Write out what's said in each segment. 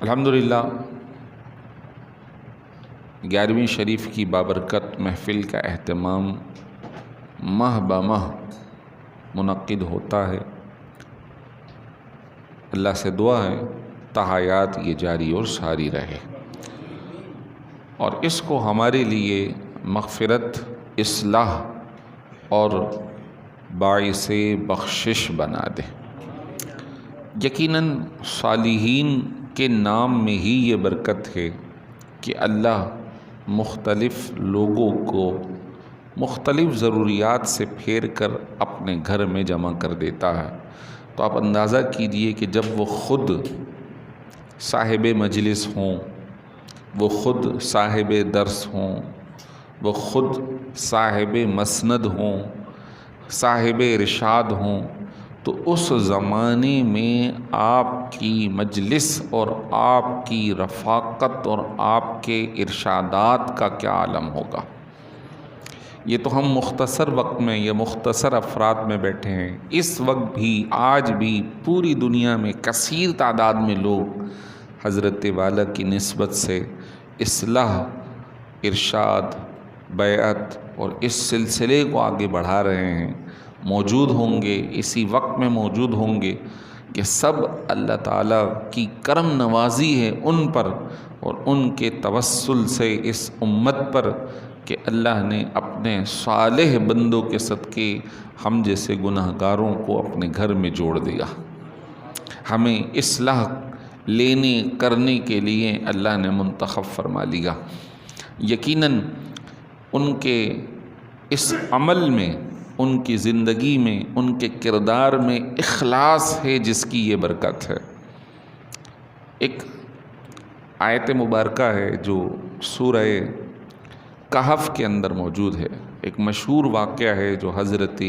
الحمدللہ 11ویں شریف کی بابرکت محفل کا اہتمام ماہ بہ ماہ منعقد ہوتا ہے۔ اللہ سے دعا ہے تا حیات یہ جاری اور ساری رہے، اور اس کو ہمارے لیے مغفرت، اصلاح اور باعث بخشش بنا دے۔ یقیناً صالحین کے نام میں ہی یہ برکت ہے کہ اللہ مختلف لوگوں کو مختلف ضروریات سے پھیر کر اپنے گھر میں جمع کر دیتا ہے۔ تو آپ اندازہ کیجئے کہ جب وہ خود صاحب مجلس ہوں، وہ خود صاحب درس ہوں، وہ خود صاحب مسند ہوں، صاحب ارشاد ہوں، تو اس زمانے میں آپ کی مجلس اور آپ کی رفاقت اور آپ کے ارشادات کا کیا عالم ہوگا۔ یہ تو ہم مختصر وقت میں یا مختصر افراد میں بیٹھے ہیں، اس وقت بھی آج بھی پوری دنیا میں کثیر تعداد میں لوگ حضرت والا کی نسبت سے اصلاح، ارشاد، بیعت اور اس سلسلے کو آگے بڑھا رہے ہیں، موجود ہوں گے، اسی وقت میں موجود ہوں گے۔ یہ سب اللہ تعالیٰ کی کرم نوازی ہے ان پر اور ان کے توسل سے اس امت پر کہ اللہ نے اپنے صالح بندوں کے صدقے ہم جیسے گناہگاروں کو اپنے گھر میں جوڑ دیا۔ ہمیں اصلاح لینے کرنے کے لیے اللہ نے منتخب فرما لیا۔ یقیناً ان کے اس عمل میں، ان کی زندگی میں، ان کے کردار میں اخلاص ہے جس کی یہ برکت ہے۔ ایک آیت مبارکہ ہے جو سورہ کہف کے اندر موجود ہے، ایک مشہور واقعہ ہے جو حضرت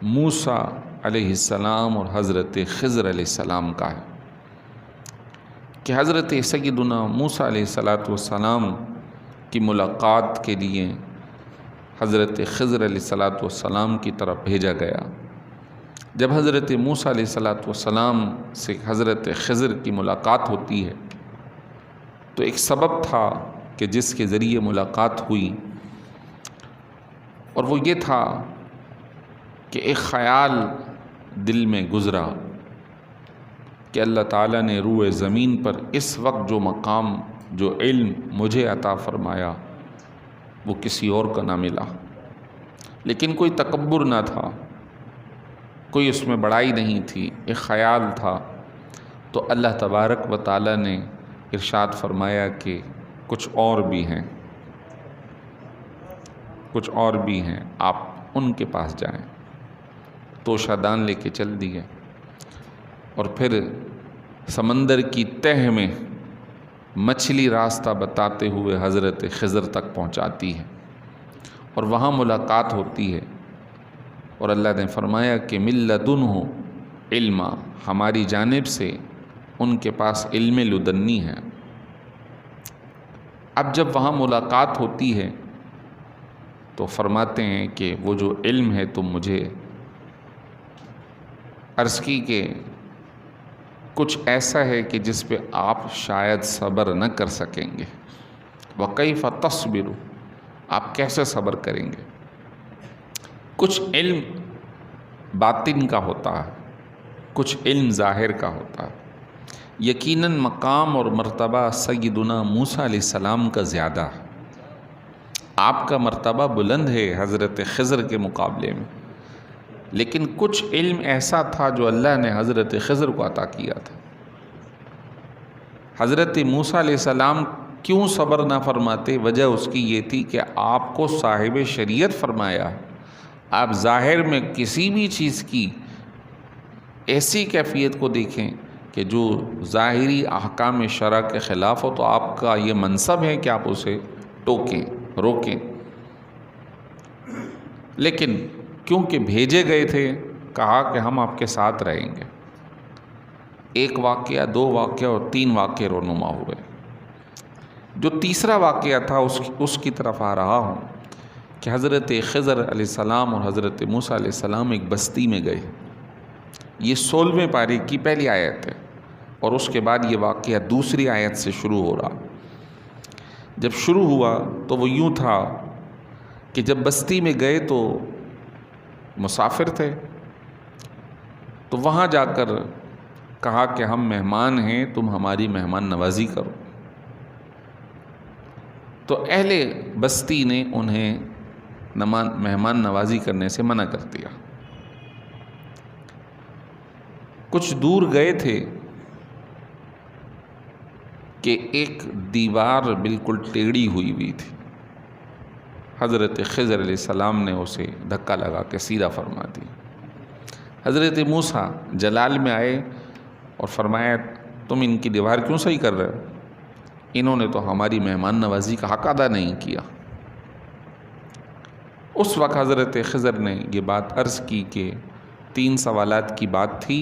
موسیٰ علیہ السلام اور حضرت خضر علیہ السلام کا ہے، کہ حضرت سیدنا موسیٰ علیہ السلام کی ملاقات کے لیے حضرت خضر علیہ السلام کی طرف بھیجا گیا۔ جب حضرت موسیٰ علیہ السلام سے حضرت خضر کی ملاقات ہوتی ہے تو ایک سبب تھا کہ جس کے ذریعے ملاقات ہوئی، اور وہ یہ تھا کہ ایک خیال دل میں گزرا کہ اللہ تعالیٰ نے روئے زمین پر اس وقت جو مقام، جو علم مجھے عطا فرمایا وہ کسی اور کو نہ ملا، لیکن کوئی تکبر نہ تھا، کوئی اس میں بڑائی نہیں تھی، ایک خیال تھا۔ تو اللہ تبارک و تعالیٰ نے ارشاد فرمایا کہ کچھ اور بھی ہیں، کچھ اور بھی ہیں، آپ ان کے پاس جائیں۔ توشہ دان لے کے چل دیے، اور پھر سمندر کی تہہ میں مچھلی راستہ بتاتے ہوئے حضرت خضر تک پہنچاتی ہے، اور وہاں ملاقات ہوتی ہے، اور اللہ نے فرمایا کہ من لدنہ علما، ہماری جانب سے ان کے پاس علم لدنی ہے۔ اب جب وہاں ملاقات ہوتی ہے تو فرماتے ہیں کہ وہ جو علم ہے تم مجھے عرض کی کہ کچھ ایسا ہے کہ جس پہ آپ شاید صبر نہ کر سکیں گے۔ وَكَيْفَ تَصْبِرُ، آپ کیسے صبر کریں گے؟ کچھ علم باطن کا ہوتا ہے، کچھ علم ظاہر کا ہوتا ہے۔ یقیناً مقام اور مرتبہ سیدنا موسیٰ علیہ السلام کا زیادہ ہے، آپ کا مرتبہ بلند ہے حضرت خضر کے مقابلے میں، لیکن کچھ علم ایسا تھا جو اللہ نے حضرت خضر کو عطا کیا تھا۔ حضرت موسیٰ علیہ السلام کیوں صبر نہ فرماتے؟ وجہ اس کی یہ تھی کہ آپ کو صاحب شریعت فرمایا ہے، آپ ظاہر میں کسی بھی چیز کی ایسی کیفیت کو دیکھیں کہ جو ظاہری احکام شرع کے خلاف ہو تو آپ کا یہ منصب ہے کہ آپ اسے ٹوکیں، روکیں، لیکن کیونکہ بھیجے گئے تھے کہا کہ ہم آپ کے ساتھ رہیں گے۔ ایک واقعہ، دو واقعہ اور تین واقعے رونما ہوئے۔ جو تیسرا واقعہ تھا اس کی طرف آ رہا ہوں کہ حضرت خضر علیہ السلام اور حضرت موسیٰ علیہ السلام ایک بستی میں گئے۔ یہ 16ویں پارے کی پہلی آیت ہے، اور اس کے بعد یہ واقعہ دوسری آیت سے شروع ہو رہا۔ جب شروع ہوا تو وہ یوں تھا کہ جب بستی میں گئے تو مسافر تھے، تو وہاں جا کر کہا کہ ہم مہمان ہیں، تم ہماری مہمان نوازی کرو۔ تو اہل بستی نے انہیں مہمان نوازی کرنے سے منع کر دیا۔ کچھ دور گئے تھے کہ ایک دیوار بالکل ٹیڑھی ہوئی تھی۔ حضرت خضر علیہ السلام نے اسے دھکا لگا کے سیدھا فرما دی۔ حضرت موسیٰ جلال میں آئے اور فرمایا تم ان کی دیوار کیوں صحیح کر رہے ہو؟ انہوں نے تو ہماری مہمان نوازی کا حق ادا نہیں کیا۔ اس وقت حضرت خضر نے یہ بات عرض کی کہ 3 سوالات کی بات تھی،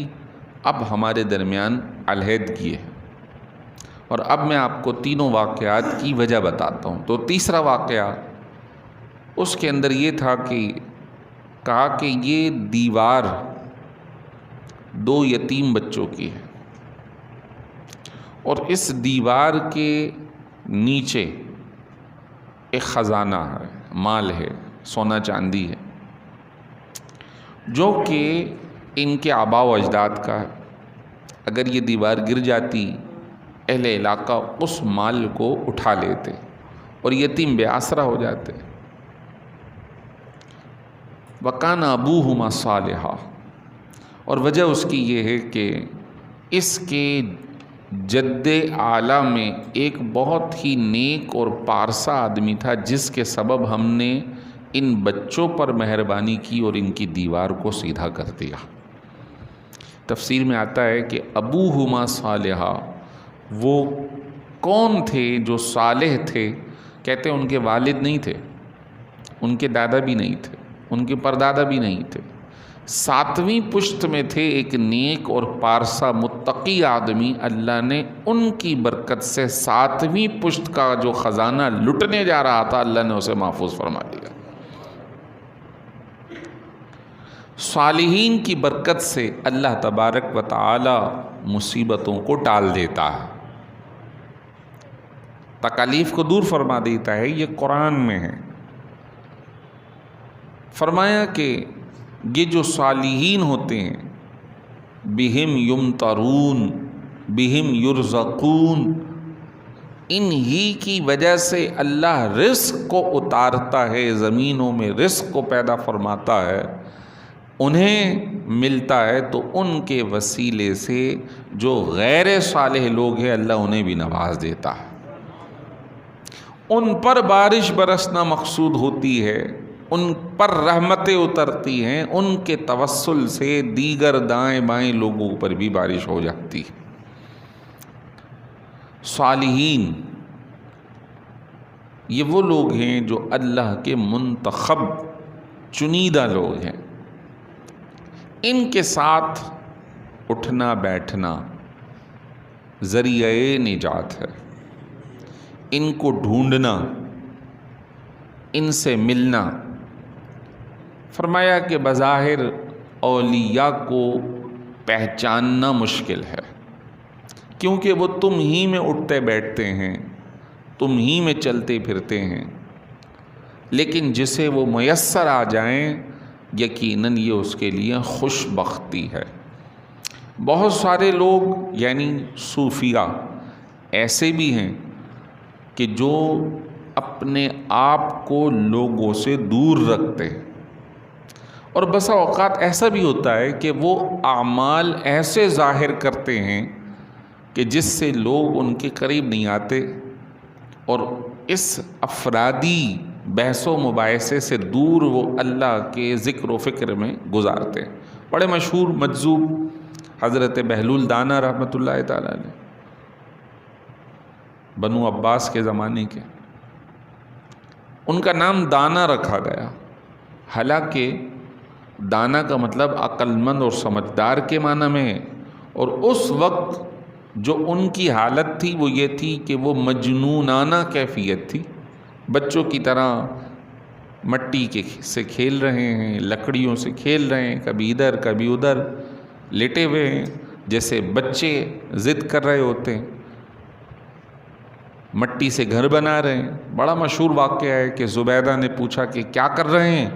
اب ہمارے درمیان علیحدگی ہے، اور اب میں آپ کو تینوں واقعات کی وجہ بتاتا ہوں۔ تو تیسرا واقعہ اس کے اندر یہ تھا کہ کہا کہ یہ دیوار 2 یتیم بچوں کی ہے، اور اس دیوار کے نیچے ایک خزانہ ہے، مال ہے، سونا چاندی ہے، جو کہ ان کے آباء و اجداد کا ہے۔ اگر یہ دیوار گر جاتی اہل علاقہ اس مال کو اٹھا لیتے اور یتیم بے آسرا ہو جاتے۔ وَكَانَ أَبُوهُمَا صَالِحًا، اور وجہ اس کی یہ ہے کہ اس کے جد اعلیٰ میں ایک بہت ہی نیک اور پارسا آدمی تھا، جس کے سبب ہم نے ان بچوں پر مہربانی کی اور ان کی دیوار کو سیدھا کر دیا۔ تفسیر میں آتا ہے کہ ابوہما صالحا، وہ کون تھے جو صالح تھے؟ کہتے ہیں ان کے والد نہیں تھے، ان کے دادا بھی نہیں تھے، ان کے پردادا بھی نہیں تھے، 7ویں پشت میں تھے ایک نیک اور پارسا متقی آدمی۔ اللہ نے ان کی برکت سے 7ویں پشت کا جو خزانہ لٹنے جا رہا تھا، اللہ نے اسے محفوظ فرما دیا۔ صالحین کی برکت سے اللہ تبارک و تعالی مصیبتوں کو ٹال دیتا ہے، تکالیف کو دور فرما دیتا ہے۔ یہ قرآن میں ہے۔ فرمایا کہ یہ جو صالحین ہوتے ہیں، بہم یمترون بہم یرزقون، انہی کی وجہ سے اللہ رزق کو اتارتا ہے، زمینوں میں رزق کو پیدا فرماتا ہے، انہیں ملتا ہے، تو ان کے وسیلے سے جو غیر صالح لوگ ہیں اللہ انہیں بھی نواز دیتا ہے۔ ان پر بارش برسنا مقصود ہوتی ہے، ان پر رحمتیں اترتی ہیں، ان کے توسل سے دیگر دائیں بائیں لوگوں پر بھی بارش ہو جاتی ہے۔ صالحین یہ وہ لوگ ہیں جو اللہ کے منتخب چنیدہ لوگ ہیں، ان کے ساتھ اٹھنا بیٹھنا ذریعہ نجات ہے، ان کو ڈھونڈنا، ان سے ملنا۔ فرمایا کہ بظاہر اولیاء کو پہچاننا مشکل ہے، کیونکہ وہ تم ہی میں اٹھتے بیٹھتے ہیں، تم ہی میں چلتے پھرتے ہیں، لیکن جسے وہ میسر آ جائیں یقیناً یہ اس کے لیے خوش بختی ہے۔ بہت سارے لوگ یعنی صوفیہ ایسے بھی ہیں کہ جو اپنے آپ کو لوگوں سے دور رکھتے ہیں، اور بسا اوقات ایسا بھی ہوتا ہے کہ وہ اعمال ایسے ظاہر کرتے ہیں کہ جس سے لوگ ان کے قریب نہیں آتے، اور اس افرادی بحث و مباحثے سے دور وہ اللہ کے ذکر و فکر میں گزارتے ہیں۔ بڑے مشہور مجذوب حضرت بہلول دانا رحمۃ اللہ تعالیٰ علیہ، بنو عباس کے زمانے کے، ان کا نام دانا رکھا گیا، حالانکہ دانا کا مطلب عقل مند اور سمجھدار کے معنی میں ہے، اور اس وقت جو ان کی حالت تھی وہ یہ تھی کہ وہ مجنونانہ کیفیت تھی، بچوں کی طرح مٹی سے کھیل رہے ہیں، لکڑیوں سے کھیل رہے ہیں، کبھی ادھر کبھی ادھر لیٹے ہوئے ہیں، جیسے بچے ضد کر رہے ہوتے ہیں، مٹی سے گھر بنا رہے ہیں۔ بڑا مشہور واقعہ ہے کہ زبیدہ نے پوچھا کہ کیا کر رہے ہیں؟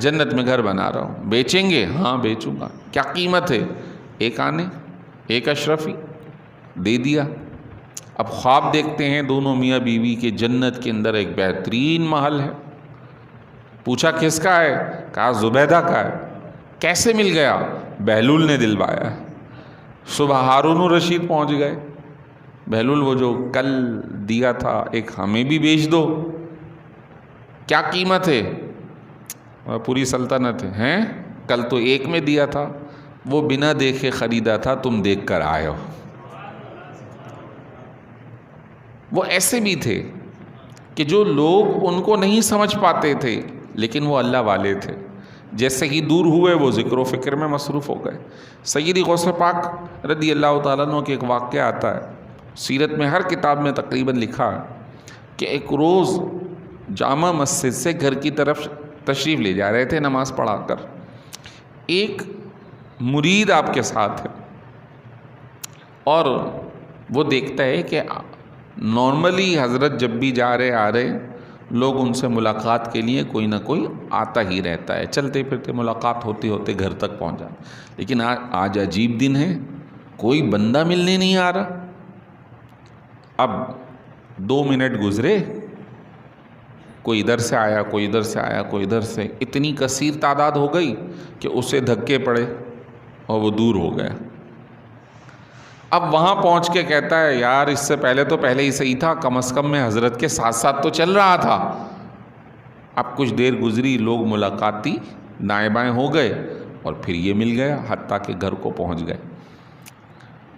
جنت میں گھر بنا رہا ہوں۔ بیچیں گے؟ ہاں بیچوں گا۔ کیا قیمت ہے؟ 1 آنے 1 اشرفی۔ دے دیا۔ اب خواب دیکھتے ہیں دونوں میاں بیوی کے جنت کے اندر ایک بہترین محل ہے۔ پوچھا کس کا ہے؟ کہا زبیدہ کا ہے۔ کیسے مل گیا؟ بہلول نے دلوایا۔ صبح ہارون الرشید پہنچ گئے۔ بہلول وہ جو کل دیا تھا ایک ہمیں بھی بیچ دو۔ کیا قیمت ہے؟ پوری سلطنت ہے۔ کل تو 1 میں دیا تھا، وہ بنا دیکھے خریدا تھا، تم دیکھ کر آئے ہو۔ وہ ایسے بھی تھے کہ جو لوگ ان کو نہیں سمجھ پاتے تھے لیکن وہ اللہ والے تھے۔ جیسے ہی دور ہوئے وہ ذکر و فکر میں مصروف ہو گئے۔ سیدی غوث پاک رضی اللہ تعالیٰ عنہ کے ایک واقعہ آتا ہے، سیرت میں ہر کتاب میں تقریباً لکھا ہے کہ ایک روز جامع مسجد سے گھر کی طرف تشریف لے جا رہے تھے نماز پڑھا کر، ایک مرید آپ کے ساتھ ہے اور وہ دیکھتا ہے کہ نارملی حضرت جب بھی جا رہے آ رہے لوگ ان سے ملاقات کے لیے کوئی نہ کوئی آتا ہی رہتا ہے، چلتے پھرتے ملاقات ہوتے ہوتے گھر تک پہنچ جاتے، لیکن آج عجیب دن ہے، کوئی بندہ ملنے نہیں آ رہا۔ اب 2 منٹ گزرے، کوئی ادھر سے آیا، کوئی ادھر سے آیا، کوئی ادھر سے، اتنی کثیر تعداد ہو گئی کہ اسے دھکے پڑے اور وہ دور ہو گیا۔ اب وہاں پہنچ کے کہتا ہے یار اس سے پہلے تو پہلے ہی صحیح تھا، کم از کم میں حضرت کے ساتھ ساتھ تو چل رہا تھا۔ اب کچھ دیر گزری، لوگ ملاقاتی دائیں بائیں ہو گئے اور پھر یہ مل گیا، حتیٰ کہ گھر کو پہنچ گئے۔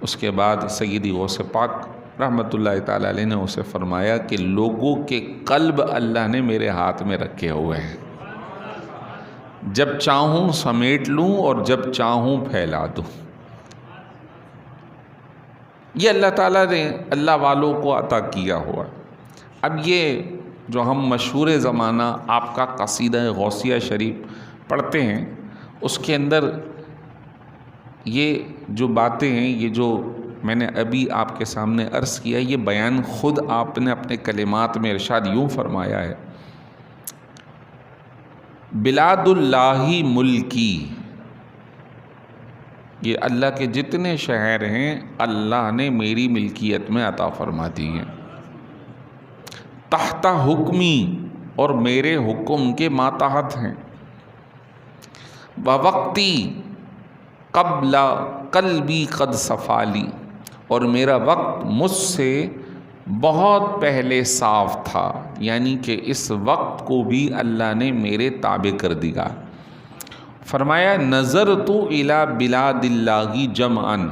اس کے بعد سیدی غوث پاک رحمۃ اللہ تعالیٰ علیہ نے اسے فرمایا کہ لوگوں کے قلب اللہ نے میرے ہاتھ میں رکھے ہوئے ہیں، جب چاہوں سمیٹ لوں اور جب چاہوں پھیلا دوں۔ یہ اللہ تعالیٰ نے اللہ والوں کو عطا کیا ہوا۔ اب یہ جو ہم مشہور زمانہ آپ کا قصیدہ غوثیہ شریف پڑھتے ہیں، اس کے اندر یہ جو باتیں ہیں، یہ جو میں نے ابھی آپ کے سامنے عرض کیا، یہ بیان خود آپ نے اپنے کلمات میں ارشاد یوں فرمایا ہے، بلاد اللہ ملکی، یہ اللہ کے جتنے شہر ہیں اللہ نے میری ملکیت میں عطا فرما دی ہیں، تحت حکمی، اور میرے حکم کے ماتحت ہیں، ووقتی قبل قلبی قد صفالی، اور میرا وقت مجھ سے بہت پہلے صاف تھا، یعنی کہ اس وقت کو بھی اللہ نے میرے تابع کر دیا۔ فرمایا نظر تو الی بلاد اللہ جمعاً،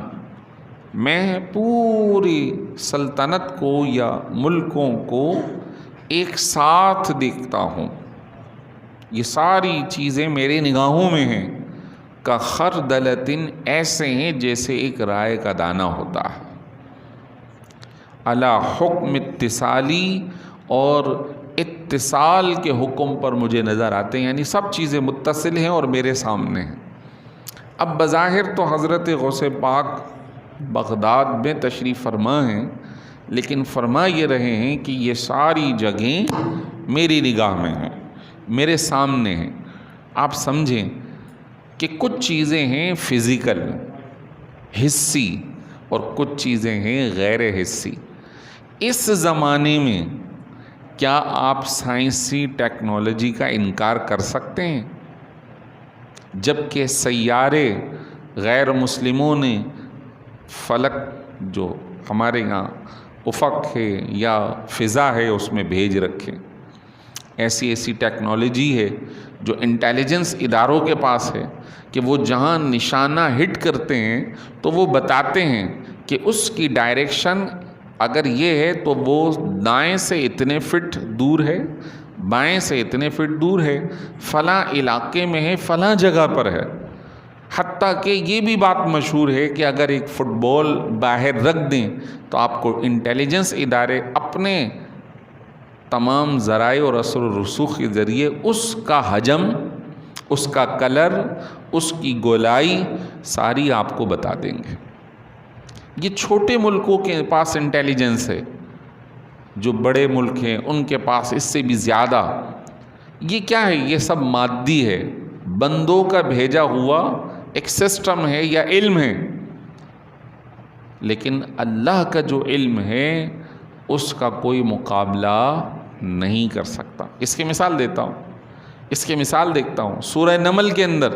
میں پوری سلطنت کو یا ملکوں کو ایک ساتھ دیکھتا ہوں، یہ ساری چیزیں میرے نگاہوں میں ہیں، کا خردلتن، ایسے ہیں جیسے ایک رائے کا دانہ ہوتا ہے، علی حکم اتصالی، اور اتصال کے حکم پر مجھے نظر آتے ہیں، یعنی سب چیزیں متصل ہیں اور میرے سامنے ہیں۔ اب بظاہر تو حضرت غوث پاک بغداد میں تشریف فرما ہیں، لیکن فرما یہ رہے ہیں کہ یہ ساری جگہیں میری نگاہ میں ہیں، میرے سامنے ہیں۔ آپ سمجھیں کہ کچھ چیزیں ہیں فزیکل، حسی، اور کچھ چیزیں ہیں غیر حسی۔ اس زمانے میں کیا آپ سائنسی ٹیکنالوجی کا انکار کر سکتے ہیں؟ جبکہ سیارے غیر مسلموں نے فلک جو ہمارے یہاں افق ہے یا فضا ہے اس میں بھیج رکھے، ایسی ایسی ٹیکنالوجی ہے جو انٹیلیجنس اداروں کے پاس ہے کہ وہ جہاں نشانہ ہٹ کرتے ہیں تو وہ بتاتے ہیں کہ اس کی ڈائریکشن اگر یہ ہے تو وہ دائیں سے اتنے فٹ دور ہے، بائیں سے اتنے فٹ دور ہے، فلاں علاقے میں ہے، فلاں جگہ پر ہے۔ حتیٰ کہ یہ بھی بات مشہور ہے کہ اگر ایک فٹ بال باہر رکھ دیں تو آپ کو انٹیلیجنس ادارے اپنے تمام ذرائع اور اثر و رسوخ کے ذریعے اس کا حجم اس کا کلر، اس کی گولائی ساری آپ کو بتا دیں گے۔ یہ چھوٹے ملکوں کے پاس انٹیلیجنس ہے، جو بڑے ملک ہیں ان کے پاس اس سے بھی زیادہ۔ یہ کیا ہے؟ یہ سب مادی ہے، بندوں کا بھیجا ہوا ایک سسٹم ہے یا علم ہے، لیکن اللہ کا جو علم ہے اس کا کوئی مقابلہ نہیں کر سکتا۔ اس کی مثال دیتا ہوں، اس کی مثال دیکھتا ہوں سورہ نمل کے اندر۔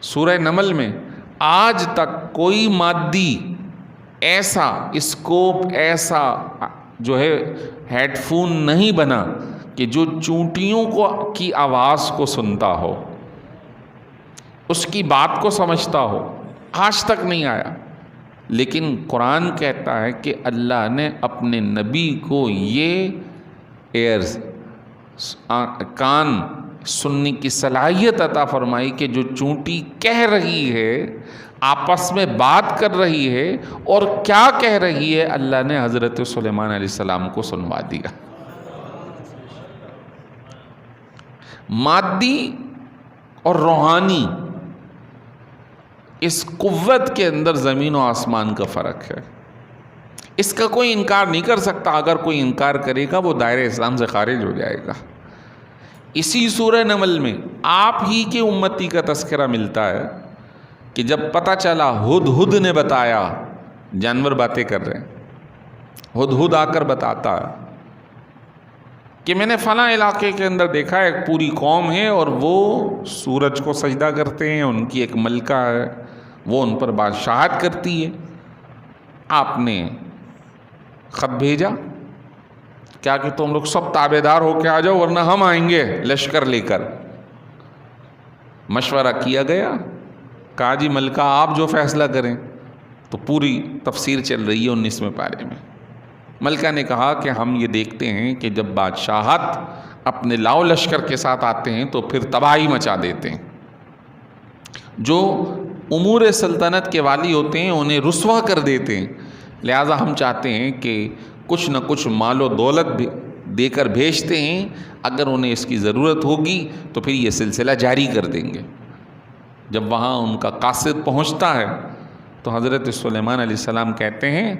سورہ نمل میں آج تک کوئی مادی ایسا اسکوپ، ایسا جو ہے ہیڈ فون نہیں بنا کہ جو چونٹیوں کی آواز کو سنتا ہو، اس کی بات کو سمجھتا ہو، آج تک نہیں آیا۔ لیکن قرآن کہتا ہے کہ اللہ نے اپنے نبی کو یہ ایئرز، کان سننے کی صلاحیت عطا فرمائی کہ جو چونٹی کہہ رہی ہے، آپس میں بات کر رہی ہے، اور کیا کہہ رہی ہے اللہ نے حضرت سلیمان علیہ السلام کو سنوا دیا۔ مادی اور روحانی اس قوت کے اندر زمین و آسمان کا فرق ہے۔ اس کا کوئی انکار نہیں کر سکتا، اگر کوئی انکار کرے گا وہ دائرہ اسلام سے خارج ہو جائے گا۔ اسی سورہ نمل میں آپ ہی کے امتی کا تذکرہ ملتا ہے کہ جب پتہ چلا، ہدہد نے بتایا، جانور باتیں کر رہے ہیں، ہدہد آ کر بتاتا ہے کہ میں نے فلاں علاقے کے اندر دیکھا ایک پوری قوم ہے اور وہ سورج کو سجدہ کرتے ہیں، ان کی ایک ملکہ ہے، وہ ان پر بادشاہت کرتی ہے۔ آپ نے خط بھیجا کیا کہ تم لوگ سب تابعدار ہو کے آ جاؤ ورنہ ہم آئیں گے لشکر لے کر۔ مشورہ کیا گیا، کہا جی ملکہ آپ جو فیصلہ کریں۔ تو پوری تفسیر چل رہی ہے 19ویں پارے میں۔ ملکہ نے کہا کہ ہم یہ دیکھتے ہیں کہ جب بادشاہت اپنے لاؤ لشکر کے ساتھ آتے ہیں تو پھر تباہی مچا دیتے ہیں، جو امور سلطنت کے والی ہوتے ہیں انہیں رسوا کر دیتے ہیں، لہٰذا ہم چاہتے ہیں کہ کچھ نہ کچھ مال و دولت بھی دے کر بھیجتے ہیں، اگر انہیں اس کی ضرورت ہوگی تو پھر یہ سلسلہ جاری کر دیں گے۔ جب وہاں ان کا قاصد پہنچتا ہے تو حضرت سلیمان علیہ السلام کہتے ہیں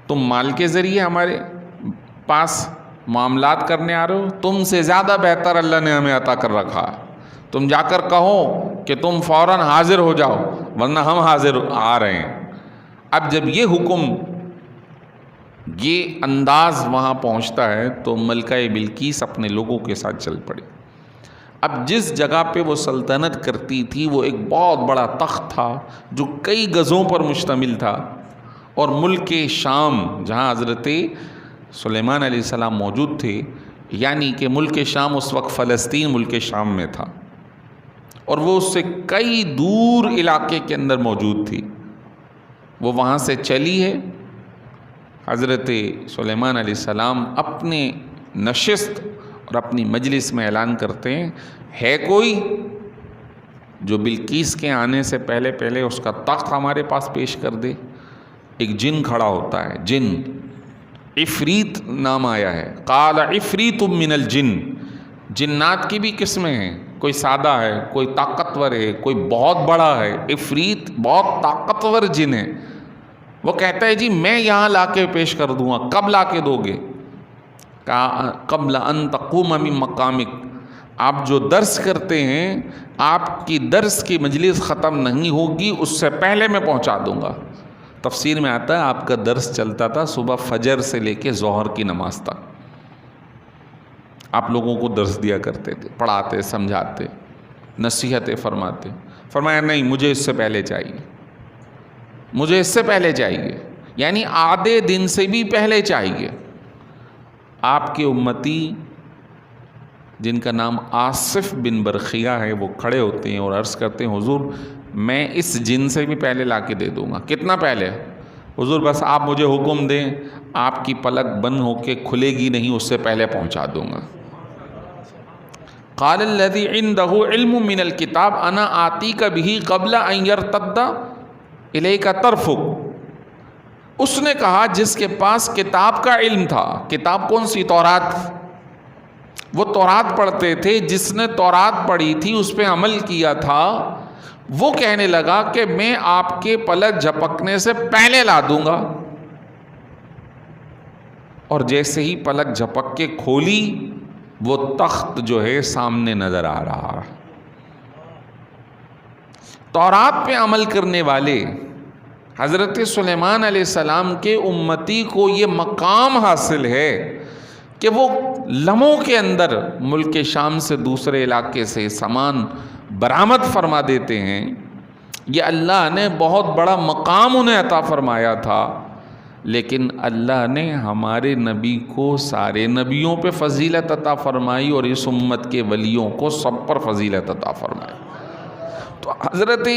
تم مال کے ذریعے ہمارے پاس معاملات کرنے آ رہے ہو، تم سے زیادہ بہتر اللہ نے ہمیں عطا کر رکھا۔ تم جا کر کہو کہ تم فوراً حاضر ہو جاؤ ورنہ ہم حاضر آ رہے ہیں۔ اب جب یہ حکم، یہ انداز وہاں پہنچتا ہے تو ملکہ بلقیس اپنے لوگوں کے ساتھ چل پڑی۔ اب جس جگہ پہ وہ سلطنت کرتی تھی وہ ایک بہت بڑا تخت تھا جو کئی گزوں پر مشتمل تھا، اور ملک شام جہاں حضرت سلیمان علیہ السلام موجود تھے، یعنی کہ ملک شام اس وقت فلسطین ملک شام میں تھا، اور وہ اس سے کئی دور علاقے کے اندر موجود تھی۔ وہ وہاں سے چلی ہے۔ حضرت سلیمان علیہ السلام اپنے نشست اور اپنی مجلس میں اعلان کرتے ہیں، ہے کوئی جو بلقیس کے آنے سے پہلے پہلے اس کا تخت ہمارے پاس پیش کر دے؟ ایک جن کھڑا ہوتا ہے، جن عفریت نام آیا ہے، قال عفریت من الجن۔ جنات کی بھی قسمیں ہیں، کوئی سادہ ہے، کوئی طاقتور ہے، کوئی بہت بڑا ہے۔ عفریت بہت طاقتور جن ہے، وہ کہتا ہے جی میں یہاں لا کے پیش کر دوں گا۔ کب لا کے دو گے؟ کہا قبل ان تقوم من مقامک، آپ جو درس کرتے ہیں آپ کی درس کی مجلس ختم نہیں ہوگی اس سے پہلے میں پہنچا دوں گا۔ تفسیر میں آتا ہے آپ کا درس چلتا تھا صبح فجر سے لے کے ظہر کی نماز تک، آپ لوگوں کو درس دیا کرتے تھے، پڑھاتے، سمجھاتے، نصیحتیں فرماتے۔ فرمایا نہیں، مجھے اس سے پہلے چاہیے، مجھے اس سے پہلے چاہیے، یعنی آدھے دن سے بھی پہلے چاہیے۔ آپ کے امتی جن کا نام آصف بن برخیہ ہے وہ کھڑے ہوتے ہیں اور عرض کرتے ہیں حضور میں اس جن سے بھی پہلے لا کے دے دوں گا۔ کتنا پہلے؟ حضور بس آپ مجھے حکم دیں، آپ کی پلک بند ہو کے کھلے گی نہیں، اس سے پہلے پہنچا دوں گا۔ قال الذی عندہ علم من الکتاب انا آتیک بہ قبل ان یرتد الیک طرفک۔ اس نے کہا جس کے پاس کتاب کا علم تھا، کتاب کون سی؟ تورات۔ وہ تورات پڑھتے تھے، جس نے تورات پڑھی تھی اس پہ عمل کیا تھا، وہ کہنے لگا کہ میں آپ کے پلک جھپکنے سے پہلے لا دوں گا، اور جیسے ہی پلک جھپک کے کھولی وہ تخت جو ہے سامنے نظر آ رہا۔ تورات پہ عمل کرنے والے حضرت سلیمان علیہ السلام کے امتی کو یہ مقام حاصل ہے کہ وہ لمحوں کے اندر ملک شام سے دوسرے علاقے سے سامان برآمد فرما دیتے ہیں۔ یہ اللہ نے بہت بڑا مقام انہیں عطا فرمایا تھا، لیکن اللہ نے ہمارے نبی کو سارے نبیوں پہ فضیلت عطا فرمائی اور اس امت کے ولیوں کو سب پر فضیلت عطا فرمائی۔ تو حضرت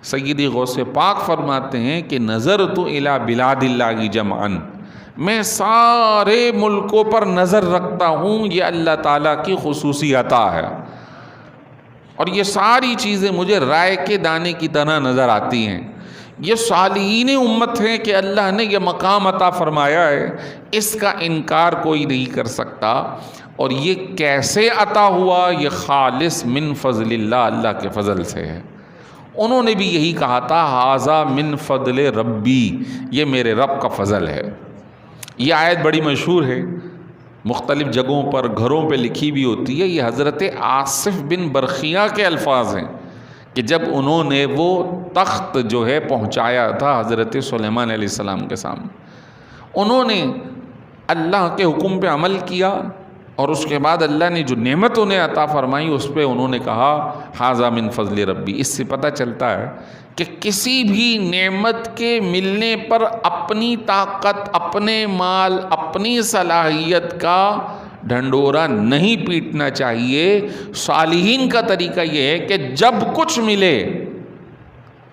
سیدی غوث پاک فرماتے ہیں کہ نظرت الی بلاد اللہ جمعاً، میں سارے ملکوں پر نظر رکھتا ہوں، یہ اللہ تعالیٰ کی خصوصی عطا ہے، اور یہ ساری چیزیں مجھے رائے کے دانے کی طرح نظر آتی ہیں۔ یہ صالحین امت ہیں کہ اللہ نے یہ مقام عطا فرمایا ہے، اس کا انکار کوئی نہیں کر سکتا۔ اور یہ کیسے عطا ہوا؟ یہ خالص من فضل اللہ، اللہ کے فضل سے ہے۔ انہوں نے بھی یہی کہا تھا، ھذا من فضل ربی، یہ میرے رب کا فضل ہے۔ یہ آیت بڑی مشہور ہے، مختلف جگہوں پر گھروں پہ لکھی بھی ہوتی ہے۔ یہ حضرت آصف بن برخیہ کے الفاظ ہیں کہ جب انہوں نے وہ تخت جو ہے پہنچایا تھا حضرت سلیمان علیہ السلام کے سامنے، انہوں نے اللہ کے حکم پہ عمل کیا، اور اس کے بعد اللہ نے جو نعمت انہیں عطا فرمائی اس پہ انہوں نے کہا ھذا من فضل ربی۔ اس سے پتہ چلتا ہے کہ کسی بھی نعمت کے ملنے پر اپنی طاقت، اپنے مال، اپنی صلاحیت کا ڈھنڈورا نہیں پیٹنا چاہیے۔ صالحین کا طریقہ یہ ہے کہ جب کچھ ملے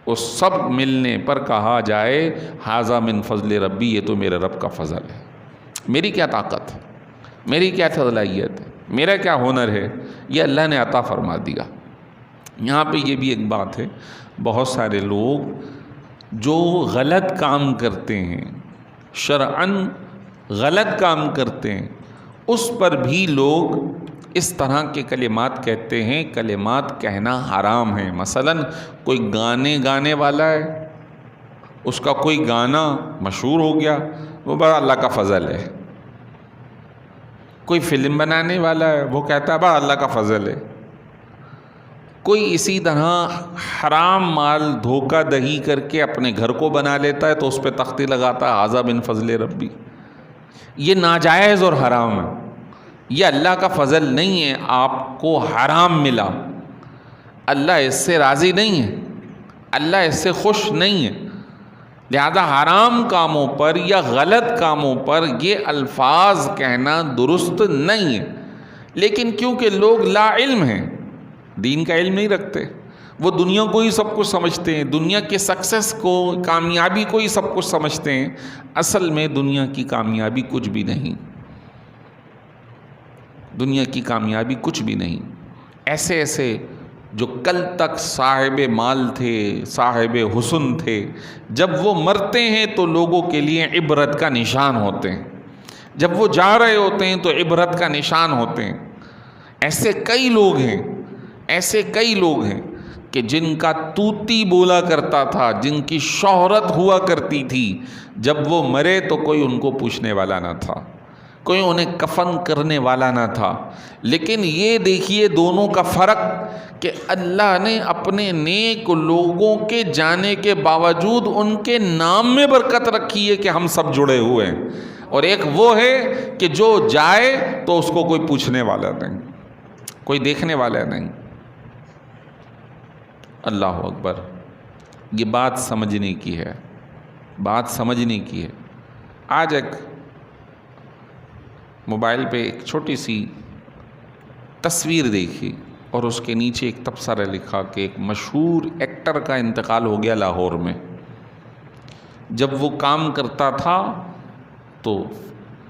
اس سب ملنے پر کہا جائے ھذا من فضل ربی، یہ تو میرے رب کا فضل ہے، میری کیا طاقت ہے، میری کیا صلاحیت ہے، میرا کیا ہنر ہے، یہ اللہ نے عطا فرما دیا۔ یہاں پہ یہ بھی ایک بات ہے، بہت سارے لوگ جو غلط کام کرتے ہیں، شرعاً غلط کام کرتے ہیں، اس پر بھی لوگ اس طرح کے کلمات کہتے ہیں۔ کلمات کہنا حرام ہے۔ مثلاً کوئی گانے والا ہے، اس کا کوئی گانا مشہور ہو گیا، وہ بڑا اللہ کا فضل ہے۔ کوئی فلم بنانے والا ہے، وہ کہتا ہے بڑا اللہ کا فضل ہے۔ کوئی اسی طرح حرام مال دھوکہ دہی کر کے اپنے گھر کو بنا لیتا ہے تو اس پہ تختی لگاتا ہے ھذا من فضل ربی۔ یہ ناجائز اور حرام ہے، یہ اللہ کا فضل نہیں ہے۔ آپ کو حرام ملا، اللہ اس سے راضی نہیں ہے، اللہ اس سے خوش نہیں ہے، لہذا حرام کاموں پر یا غلط کاموں پر یہ الفاظ کہنا درست نہیں ہے۔ لیکن کیونکہ لوگ لا علم ہیں، دین کا علم نہیں رکھتے، وہ دنیا کو ہی سب کچھ سمجھتے ہیں، دنیا کے سکسیس کو، کامیابی کو ہی سب کچھ سمجھتے ہیں۔ اصل میں دنیا کی کامیابی کچھ بھی نہیں، دنیا کی کامیابی کچھ بھی نہیں۔ ایسے ایسے جو کل تک صاحب مال تھے، صاحب حسن تھے، جب وہ مرتے ہیں تو لوگوں کے لیے عبرت کا نشان ہوتے ہیں، جب وہ جا رہے ہوتے ہیں تو عبرت کا نشان ہوتے ہیں۔ ایسے کئی لوگ ہیں کہ جن کا توتی بولا کرتا تھا، جن کی شہرت ہوا کرتی تھی، جب وہ مرے تو کوئی ان کو پوچھنے والا نہ تھا، کوئی انہیں کفن کرنے والا نہ تھا۔ لیکن یہ دیکھیے دونوں کا فرق کہ اللہ نے اپنے نیک لوگوں کے جانے کے باوجود ان کے نام میں برکت رکھی ہے کہ ہم سب جڑے ہوئے ہیں، اور ایک وہ ہے کہ جو جائے تو اس کو کوئی پوچھنے والا نہیں، کوئی دیکھنے والا نہیں۔ اللہ اکبر، یہ بات سمجھنے کی ہے، بات سمجھنے کی ہے۔ آج ایک موبائل پہ ایک چھوٹی سی تصویر دیکھی اور اس کے نیچے ایک تبصرہ لکھا کہ ایک مشہور ایکٹر کا انتقال ہو گیا لاہور میں۔ جب وہ کام کرتا تھا تو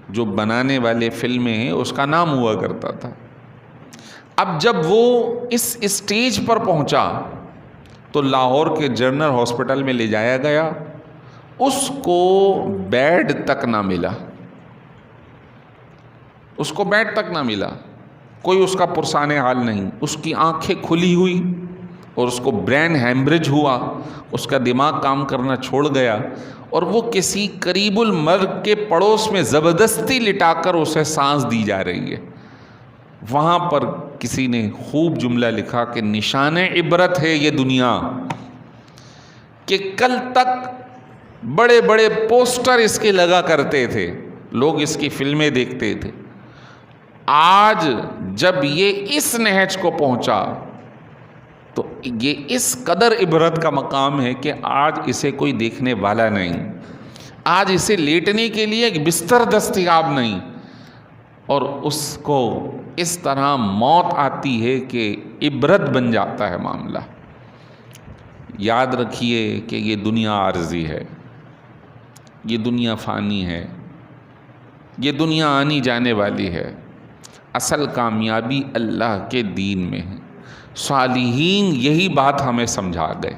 جو بنانے والے فلمیں ہیں اس کا نام ہوا کرتا تھا۔ اب جب وہ اس اسٹیج پر پہنچا تو لاہور کے جنرل ہاسپٹل میں لے جایا گیا، اس کو بیڈ تک نہ ملا، اس کو بیڈ تک نہ ملا۔ کوئی اس کا پرسان حال نہیں، اس کی آنکھیں کھلی ہوئی اور اس کو برین ہیمبریج ہوا، اس کا دماغ کام کرنا چھوڑ گیا، اور وہ کسی قریب المرگ کے پڑوس میں زبردستی لٹا کر اسے سانس دی جا رہی ہے۔ وہاں پر کسی نے خوب جملہ لکھا کہ نشان عبرت ہے یہ دنیا، کہ کل تک بڑے بڑے پوسٹر اس کے لگا کرتے تھے، لوگ اس کی فلمیں دیکھتے تھے، آج جب یہ اس نہج کو پہنچا تو یہ اس قدر عبرت کا مقام ہے کہ آج اسے کوئی دیکھنے والا نہیں، آج اسے لیٹنے کے لیے ایک بستر دستیاب نہیں، اور اس کو اس طرح موت آتی ہے کہ عبرت بن جاتا ہے معاملہ۔ یاد رکھیے کہ یہ دنیا عارضی ہے، یہ دنیا فانی ہے، یہ دنیا آنی جانے والی ہے، اصل کامیابی اللہ کے دین میں ہے۔ صالحین یہی بات ہمیں سمجھا گئے،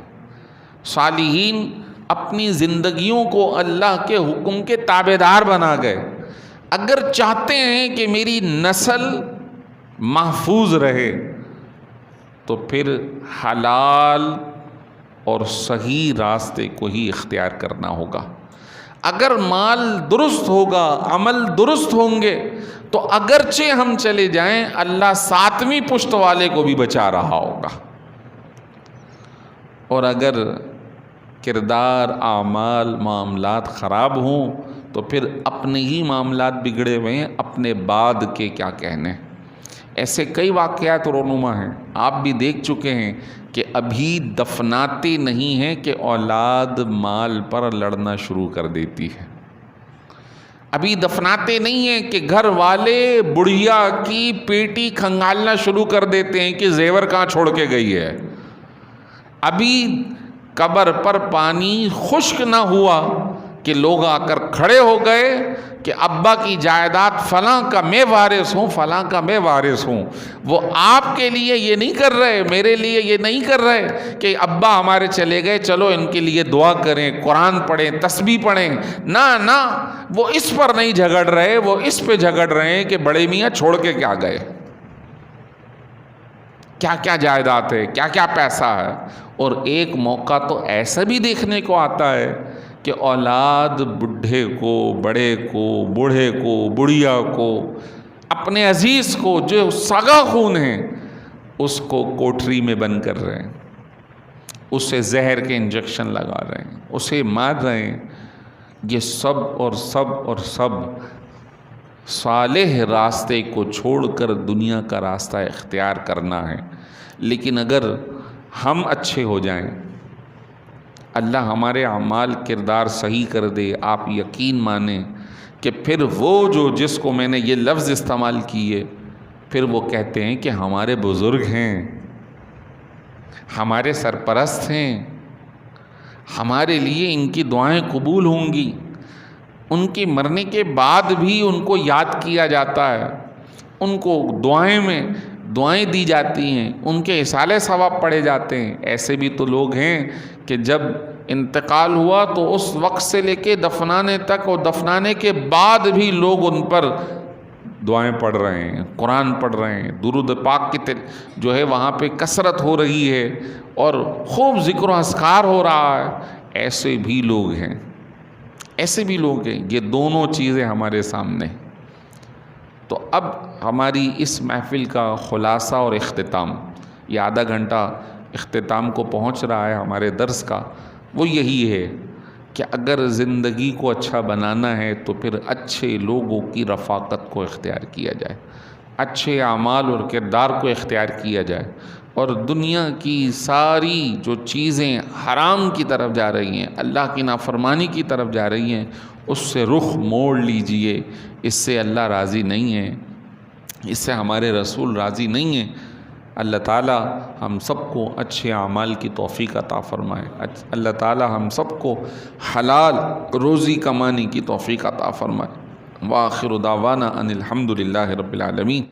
صالحین اپنی زندگیوں کو اللہ کے حکم کے تابعدار بنا گئے۔ اگر چاہتے ہیں کہ میری نسل محفوظ رہے تو پھر حلال اور صحیح راستے کو ہی اختیار کرنا ہوگا۔ اگر مال درست ہوگا، عمل درست ہوں گے تو اگرچہ ہم چلے جائیں اللہ ساتویں پشت والے کو بھی بچا رہا ہوگا، اور اگر کردار، اعمال، معاملات خراب ہوں تو پھر اپنے ہی معاملات بگڑے ہوئے ہیں، اپنے بعد کے کیا کہنے۔ ایسے کئی واقعات رونما ہیں، آپ بھی دیکھ چکے ہیں کہ ابھی دفناتے نہیں ہیں کہ اولاد مال پر لڑنا شروع کر دیتی ہے، ابھی دفناتے نہیں ہیں کہ گھر والے بڑھیا کی پیٹی کھنگالنا شروع کر دیتے ہیں کہ زیور کہاں چھوڑ کے گئی ہے، ابھی قبر پر پانی خشک نہ ہوا کہ لوگ آ کر کھڑے ہو گئے کہ ابا کی جائیداد فلاں کا میں وارث ہوں، فلاں کا میں وارث ہوں۔ وہ آپ کے لیے یہ نہیں کر رہے، میرے لیے یہ نہیں کر رہے کہ ابا ہمارے چلے گئے چلو ان کے لیے دعا کریں، قرآن پڑھیں، تسبیح پڑھیں، نہ وہ اس پر نہیں جھگڑ رہے، وہ اس پہ جھگڑ رہے ہیں کہ بڑے میاں چھوڑ کے کیا گئے، کیا کیا جائیداد ہے، کیا کیا پیسہ ہے۔ اور ایک موقع تو ایسا بھی دیکھنے کو آتا ہے کہ اولاد بڈھے کو، بڑے کو، بوڑھے کو، بڑھیا کو، اپنے عزیز کو جو سگا خون ہے اس کو کوٹری میں بند کر رہے ہیں، اسے زہر کے انجیکشن لگا رہے ہیں، اسے مار رہے ہیں۔ یہ سب صالح راستے کو چھوڑ کر دنیا کا راستہ اختیار کرنا ہے۔ لیکن اگر ہم اچھے ہو جائیں، اللہ ہمارے اعمال کردار صحیح کر دے، آپ یقین مانیں کہ پھر وہ جس کو میں نے یہ لفظ استعمال کیے، پھر وہ کہتے ہیں کہ ہمارے بزرگ ہیں، ہمارے سرپرست ہیں، ہمارے لیے ان کی دعائیں قبول ہوں گی، ان کے مرنے کے بعد بھی ان کو یاد کیا جاتا ہے، ان کو دعائیں دی جاتی ہیں، ان کے اصالے ثواب پڑھے جاتے ہیں۔ ایسے بھی تو لوگ ہیں کہ جب انتقال ہوا تو اس وقت سے لے کے دفنانے تک اور دفنانے کے بعد بھی لوگ ان پر دعائیں پڑھ رہے ہیں، قرآن پڑھ رہے ہیں، درود پاک کی جو ہے وہاں پہ کثرت ہو رہی ہے اور خوب ذکر و اذکار ہو رہا ہے۔ ایسے بھی لوگ ہیں، یہ دونوں چیزیں ہمارے سامنے۔ تو اب ہماری اس محفل کا خلاصہ اور اختتام، یہ آدھا گھنٹہ اختتام کو پہنچ رہا ہے ہمارے درس کا، وہ یہی ہے کہ اگر زندگی کو اچھا بنانا ہے تو پھر اچھے لوگوں کی رفاقت کو اختیار کیا جائے، اچھے اعمال اور کردار کو اختیار کیا جائے، اور دنیا کی ساری جو چیزیں حرام کی طرف جا رہی ہیں، اللہ کی نافرمانی کی طرف جا رہی ہیں، اس سے رخ موڑ لیجئے۔ اس سے اللہ راضی نہیں ہے، اس سے ہمارے رسول راضی نہیں ہیں۔ اللہ تعالی ہم سب کو اچھے اعمال کی توفیق عطا فرمائے، اللہ تعالی ہم سب کو حلال روزی کمانے کی توفیق عطا فرمائے۔ وآخر دعوانا ان الحمد للہ رب العالمین۔